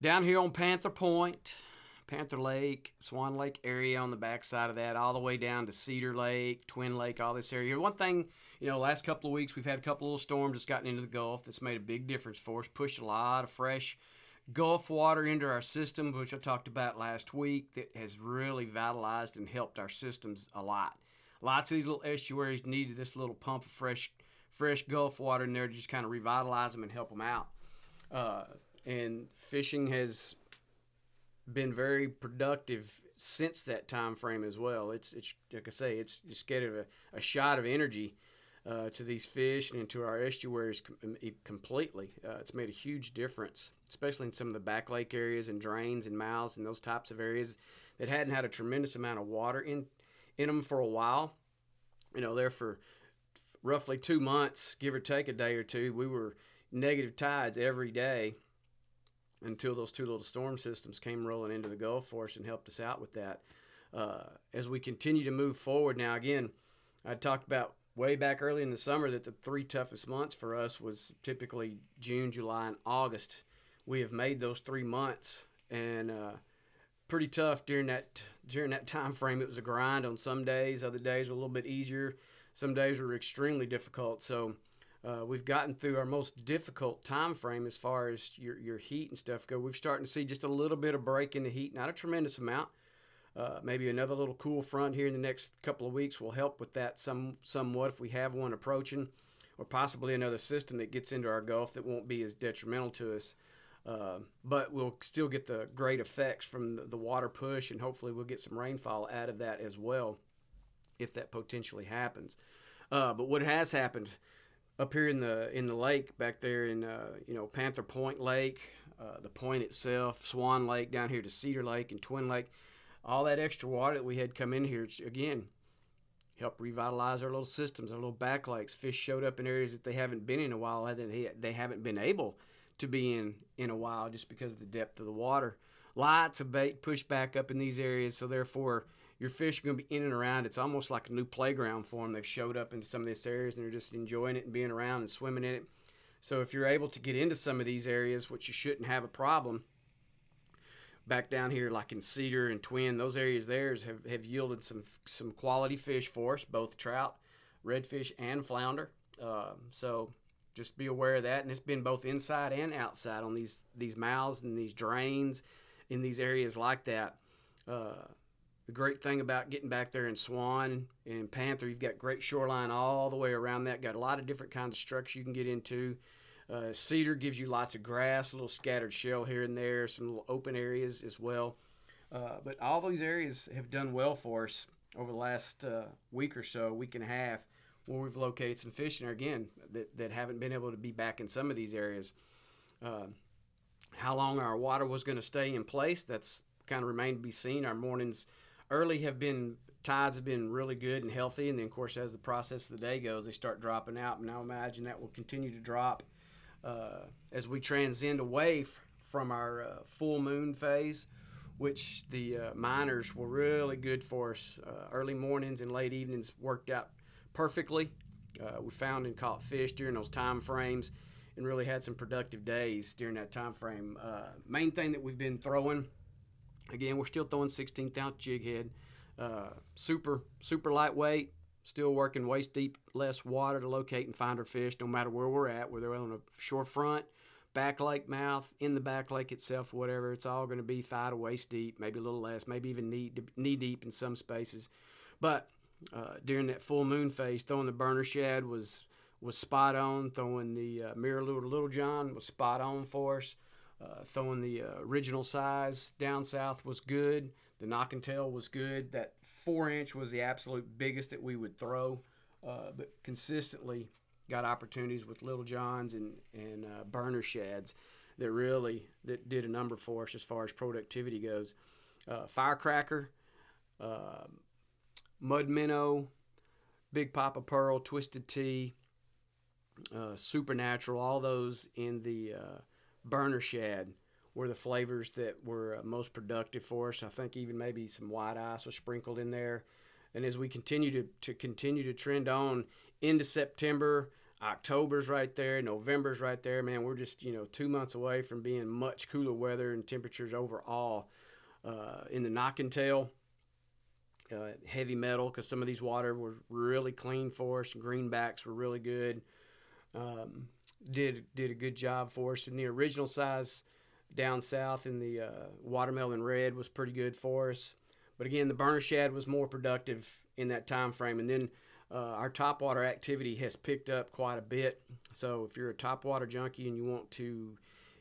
Down here on Panther Point, Panther Lake, Swan Lake area on the backside of that, all the way down to Cedar Lake, Twin Lake, all this area. One thing, last couple of weeks we've had a couple of little storms that's gotten into the Gulf that's made a big difference for us, pushed a lot of fresh Gulf water into our system, which I talked about last week, that has really vitalized and helped our systems a lot. Lots of these little estuaries needed this little pump of fresh Gulf water in there to just kind of revitalize them and help them out. And fishing has been very productive since that time frame as well. It's like I say, it's just getting a shot of energy to these fish and into our estuaries completely. It's made a huge difference, especially in some of the back lake areas and drains and mouths and those types of areas that hadn't had a tremendous amount of water in them for a while. There for roughly 2 months, give or take a day or two, we were negative tides every day until those two little storm systems came rolling into the Gulf for us and helped us out with that. As we continue to move forward now, again, I talked about way back early in the summer that the 3 toughest months for us was typically June, July, and August. We have made those 3 months, and pretty tough during that time frame. It was a grind on some days. Other days were a little bit easier. Some days were extremely difficult. So we've gotten through our most difficult time frame as far as your heat and stuff go. We're starting to see just a little bit of break in the heat, not a tremendous amount. Maybe another little cool front here in the next couple of weeks will help with that somewhat if we have one approaching, or possibly another system that gets into our Gulf that won't be as detrimental to us. But we'll still get the great effects from the water push, and hopefully we'll get some rainfall out of that as well if that potentially happens. But what has happened up here in the lake back there in Panther Point Lake, the point itself, Swan Lake down here to Cedar Lake and Twin Lake, all that extra water that we had come in here, again, helped revitalize our little systems, our little back lakes. Fish showed up in areas that they haven't been in a while, they haven't been able to be in a while just because of the depth of the water. Lots of bait pushed back up in these areas, so therefore your fish are going to be in and around. It's almost like a new playground for them. They've showed up into some of these areas and they're just enjoying it and being around and swimming in it. So if you're able to get into some of these areas, which you shouldn't have a problem, back down here like in Cedar and Twin, those areas there have yielded some quality fish for us, both trout, redfish, and flounder. So just be aware of that. And it's been both inside and outside on these mouths and these drains in these areas like that. The great thing about getting back there in Swan and Panther, you've got great shoreline all the way around that. Got a lot of different kinds of structures you can get into. Cedar gives you lots of grass, a little scattered shell here and there, some little open areas as well. But all these areas have done well for us over the last week or so, week and a half, where we've located some fish in there again that haven't been able to be back in some of these areas. How long our water was going to stay in place, that's kind of remained to be seen. Our mornings early tides have been really good and healthy, and then of course as the process of the day goes, they start dropping out, and I imagine that will continue to drop as we transcend away from our full moon phase, which the miners were really good for us. Early mornings and late evenings worked out perfectly. We found and caught fish during those time frames and really had some productive days during that time frame. Main thing that we've been throwing, again, we're still throwing 16th ounce jig head, super lightweight, still working waist deep, less water to locate and find our fish no matter where we're at, whether we're on a shore front, back lake mouth, in the back lake itself, whatever. It's all going to be thigh to waist deep, maybe a little less, maybe even knee deep in some spaces. But during that full moon phase, throwing the burner shad was spot on. Throwing the mirror lure to Little John was spot on for us. Throwing the original size down south was good. The knock and tail was good. That 4-inch was the absolute biggest that we would throw, but consistently got opportunities with Little Johns and burner shads that did a number for us as far as productivity goes. Firecracker, mud minnow, big papa pearl, twisted tea, supernatural, all those in the burner shad were the flavors that were most productive for us. I think even maybe some white ice was sprinkled in there. And as we continue to trend on into September, October's right there, November's right there. Man, we're just 2 months away from being much cooler weather and temperatures overall. In the knock and tail, heavy metal, because some of these water were really clean for us. Greenbacks were really good. Did a good job for us. In the original size down south, in the watermelon red was pretty good for us. But again, the burner shad was more productive in that time frame. And then our topwater activity has picked up quite a bit. So if you're a topwater junkie and you want to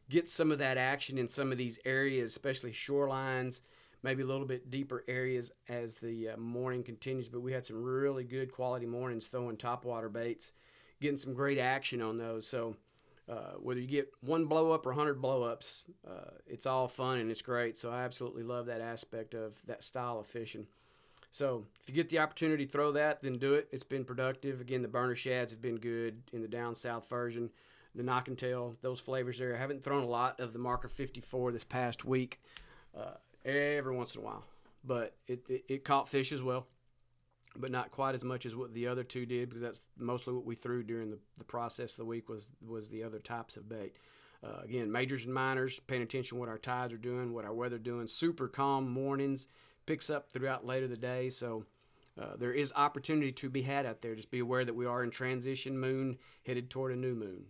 get some of that action in some of these areas, especially shorelines, maybe a little bit deeper areas as the morning continues. But we had some really good quality mornings throwing topwater baits, getting some great action on those. So whether you get one blow up or 100 blow ups, it's all fun and it's great. So I absolutely love that aspect of that style of fishing. So if you get the opportunity to throw that, then do it. It's been productive. Again, the burner shads have been good in the down south version. The knock and tail, those flavors there. I haven't thrown a lot of the Marker 54 this past week, every once in a while. But it caught fish as well, but not quite as much as what the other two did, because that's mostly what we threw during the process of the week was the other types of bait. Again, majors and minors, paying attention to what our tides are doing, what our weather doing. Super calm mornings, picks up throughout later the day. So there is opportunity to be had out there. Just be aware that we are in transition moon, headed toward a new moon.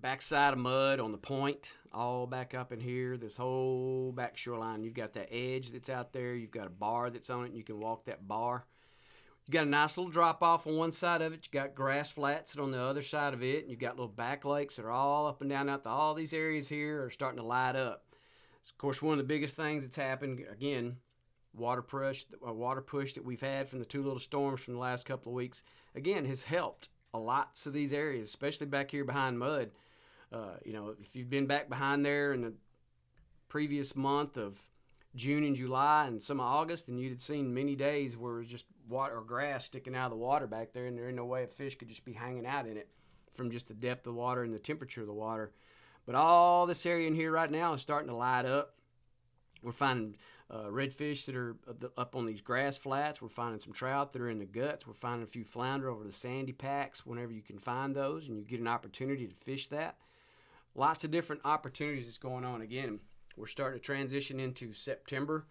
Backside of mud on the point, all back up in here, this whole back shoreline. You've got that edge that's out there. You've got a bar that's on it, and you can walk that bar. You got a nice little drop off on one side of it. You got grass flats on the other side of it. And you've got little back lakes that are all up and down out there. All these areas here are starting to light up. Of course, one of the biggest things that's happened, again, water push that we've had from the two little storms from the last couple of weeks, again, has helped a lot of these areas, especially back here behind mud. If you've been back behind there in the previous month of June and July and some of August, and you'd have seen many days where it was just water or grass sticking out of the water back there, and there ain't no way a fish could just be hanging out in it from just the depth of the water and the temperature of the water. But all this area in here right now is starting to light up. We're finding redfish that are up on these grass flats. We're finding some trout that are in the guts. We're finding a few flounder over the sandy packs whenever you can find those and you get an opportunity to fish that. Lots of different opportunities that's going on. Again, we're starting to transition into September.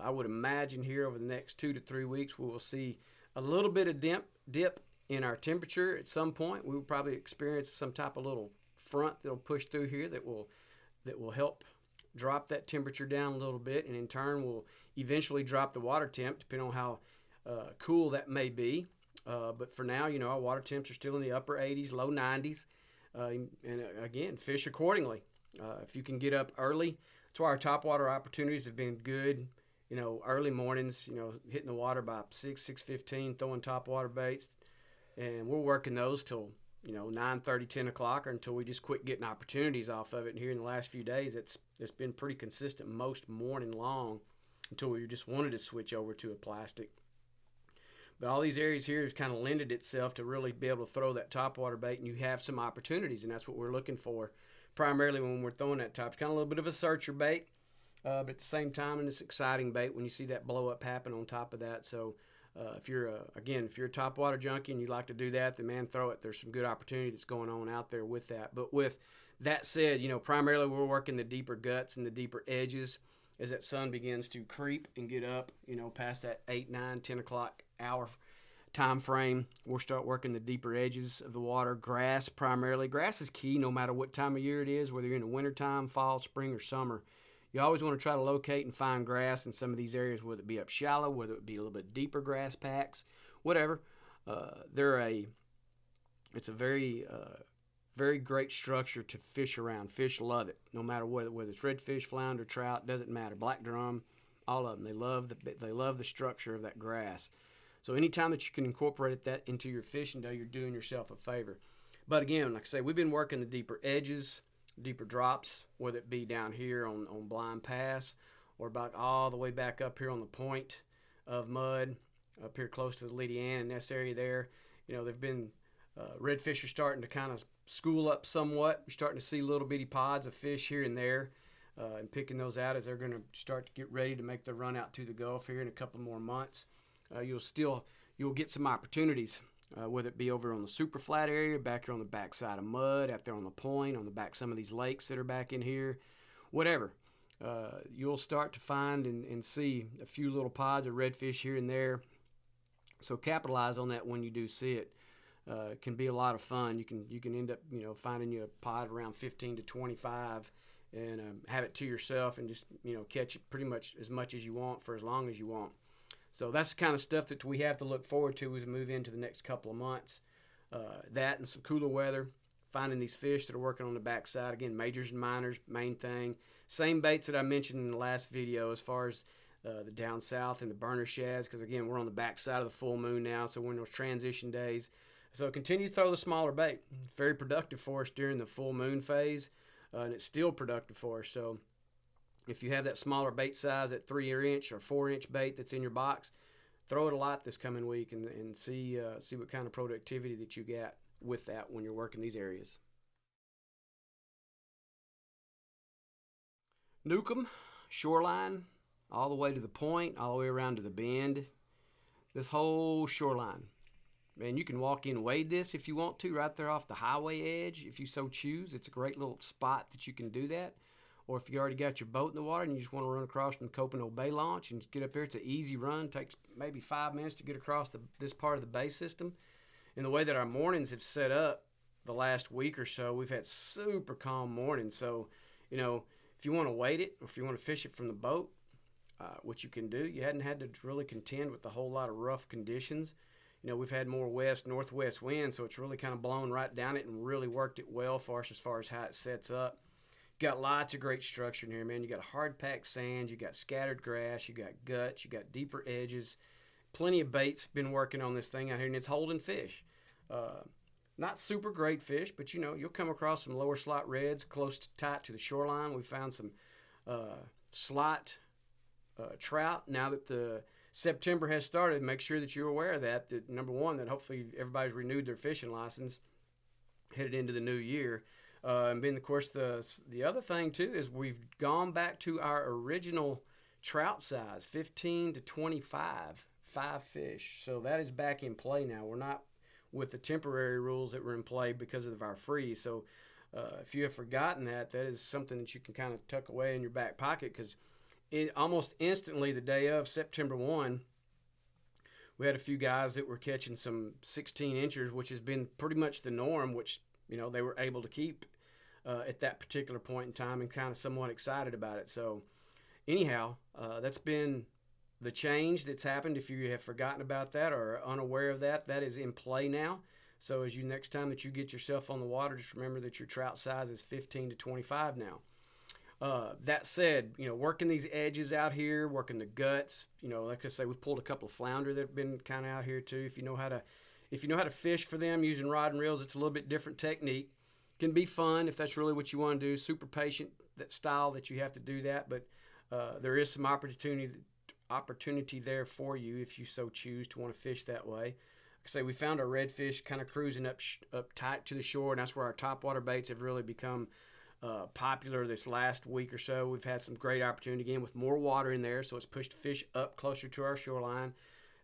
I would imagine here over the next 2 to 3 weeks we will see a little bit of dip in our temperature at some point. We will probably experience some type of little front that will push through here that will help drop that temperature down a little bit, and in turn will eventually drop the water temp, depending on how cool that may be. But for now, our water temps are still in the upper 80s, low 90s. And again, fish accordingly. If you can get up early, that's why our topwater opportunities have been good. Early mornings, hitting the water by 6:15, throwing topwater baits, and we're working those till 9:30, 10 o'clock, or until we just quit getting opportunities off of it. And here in the last few days, it's been pretty consistent most morning long until we just wanted to switch over to a plastic. But all these areas here has kind of lended itself to really be able to throw that topwater bait, and you have some opportunities, and that's what we're looking for primarily when we're throwing that top. It's kind of a little bit of a searcher bait, but at the same time, and it's exciting bait when you see that blow up happen on top of that. So if you're a topwater junkie and you'd like to do that, then man, throw it. There's some good opportunity that's going on out there with that. But with that said, primarily we're working the deeper guts and the deeper edges as that sun begins to creep and get up, past that 8, 9, 10 o'clock hour time frame. We'll start working the deeper edges of the water. Grass primarily. Grass is key no matter what time of year it is, whether you're in the wintertime, fall, spring, or summer. You always want to try to locate and find grass in some of these areas, whether it be up shallow, whether it be a little bit deeper grass packs, whatever. It's a very very great structure to fish around. Fish love it, no matter whether it's redfish, flounder, trout, doesn't matter. Black drum, all of them. They love the structure of that grass. So anytime that you can incorporate that into your fishing day, you're doing yourself a favor. But again, like I say, we've been working the deeper edges, deeper drops, whether it be down here on Blind Pass or back all the way back up here on the point of mud, up here close to the Lydian and this area there. They've been redfish are starting to kind of school up somewhat. We're starting to see little bitty pods of fish here and there, and picking those out as they're going to start to get ready to make their run out to the Gulf here in a couple more months. You'll you'll get some opportunities, whether it be over on the super flat area, back here on the backside of mud, out there on the point, on the back some of these lakes that are back in here, whatever. You'll start to find and see a few little pods of redfish here and there. So capitalize on that when you do see it. It can be a lot of fun. You can end up finding you a pod around 15 to 25 and have it to yourself and just catch it pretty much as you want for as long as you want. So that's the kind of stuff that we have to look forward to as we move into the next couple of months. That and some cooler weather, finding these fish that are working on the backside. Again, majors and minors, main thing. Same baits that I mentioned in the last video as far as the down south and the burner shads, because again, we're on the backside of the full moon now, so we're in those transition days. So continue to throw the smaller bait. Very productive for us during the full moon phase, and it's still productive for us. So if you have that smaller bait size, that 3-inch or 4-inch bait that's in your box, throw it a lot this coming week and see what kind of productivity that you get with that when you're working these areas. Newcomb, shoreline, all the way to the point, all the way around to the bend. This whole shoreline. Man, you can walk in and wade this if you want to, right there off the highway edge, if you so choose. It's a great little spot that you can do that. Or if you already got your boat in the water and you just want to run across from the Copano Bay launch and get up there, it's an easy run. Takes maybe 5 minutes to get across this part of the bay system. And the way that our mornings have set up the last week or so, we've had super calm mornings. So, if you want to wade it or if you want to fish it from the boat, which you can do, you hadn't had to really contend with a whole lot of rough conditions. We've had more northwest winds, so it's really kind of blown right down it and really worked it well for us as far as how it sets up. Got lots of great structure in here, man. You got hard-packed sand, you got scattered grass, you got guts, you got deeper edges. Plenty of baits been working on this thing out here, and it's holding fish. Not super great fish, but you'll come across some lower slot reds tight to the shoreline. We found some slot trout. Now that the September has started, make sure that you're aware of that number one, that hopefully everybody's renewed their fishing license headed into the new year. And then, of course, the other thing, too, is we've gone back to our original trout size, 15 to 25, 5 fish. So that is back in play now. We're not with the temporary rules that were in play because of our freeze. So if you have forgotten that is something that you can kind of tuck away in your back pocket, because almost instantly the day of September 1, we had a few guys that were catching some 16 inchers, which has been pretty much the norm, which they were able to keep at that particular point in time, and kind of somewhat excited about it. So anyhow, that's been the change that's happened. If you have forgotten about that or are unaware of that, that is in play now. So as next time that you get yourself on the water, just remember that your trout size is 15 to 25 now. That said, working these edges out here, working the guts, like I say, we've pulled a couple of flounder that have been kind of out here too. If you know how to fish for them using rod and reels, it's a little bit different technique. Can be fun if that's really what you want to do. Super patient that style that you have to do that, but there is some opportunity there for you if you so choose to want to fish that way. Like I say, we found our redfish kind of cruising up tight to the shore, and that's where our topwater baits have really become popular this last week or so. We've had some great opportunity again with more water in there, so it's pushed fish up closer to our shoreline.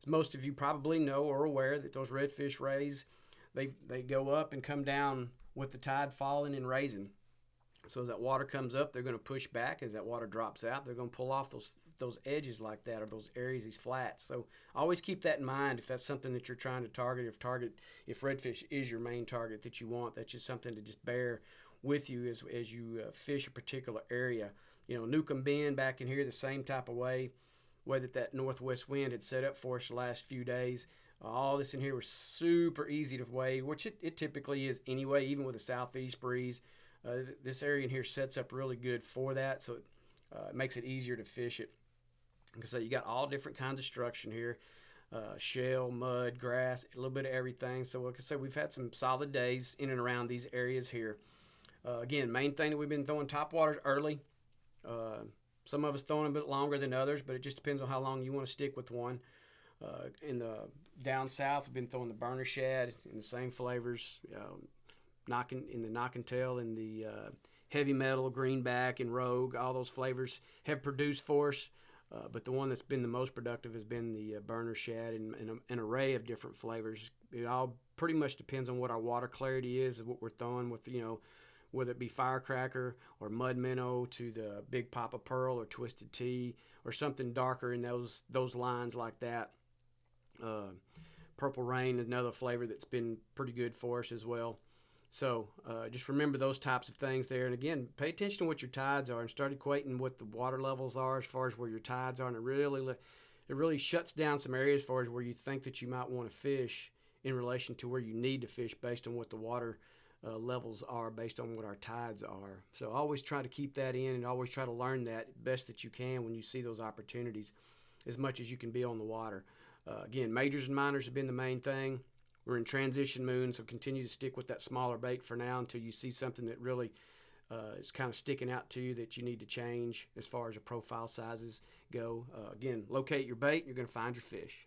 As most of you probably know or are aware, that those redfish raise, they go up and come down with the tide falling and raising. So as that water comes up, they're going to push back. As that water drops out, they're going to pull off those edges like that, or those areas, these flats. So always keep that in mind if that's something that you're trying to target. If redfish is your main target that you want, that's just something to just bear with you as you fish a particular area. Newcomb Bend back in here, the same type of way that northwest wind had set up for us the last few days. All this in here was super easy to wade, which it typically is anyway, even with a southeast breeze. This area in here sets up really good for that, so it makes it easier to fish it. Like I say, you got all different kinds of structure here. Shell, mud, grass, a little bit of everything. So like I said, we've had some solid days in and around these areas here. Again, main thing that we've been throwing topwaters early. Some of us throwing a bit longer than others, but it just depends on how long you want to stick with one. In the down south, we've been throwing the burner shad in the same flavors, knock and tail, and the heavy metal, greenback, and rogue. All those flavors have produced for us. But the one that's been the most productive has been the burner shad and an array of different flavors. It all pretty much depends on what our water clarity is, what we're throwing with, whether it be firecracker or mud minnow to the big papa pearl or twisted tea or something darker in those lines like that. Purple rain is another flavor that's been pretty good for us as well. So just remember those types of things there. And again, pay attention to what your tides are and start equating what the water levels are as far as where your tides are. And it really shuts down some areas as far as where you think that you might want to fish in relation to where you need to fish based on what the water levels are, based on what our tides are. So always try to keep that in and always try to learn that best that you can when you see those opportunities as much as you can be on the water. Again, majors and minors have been the main thing. We're in transition moon, so continue to stick with that smaller bait for now until you see something that really is kind of sticking out to you that you need to change as far as the profile sizes go. Again, locate your bait, you're going to find your fish.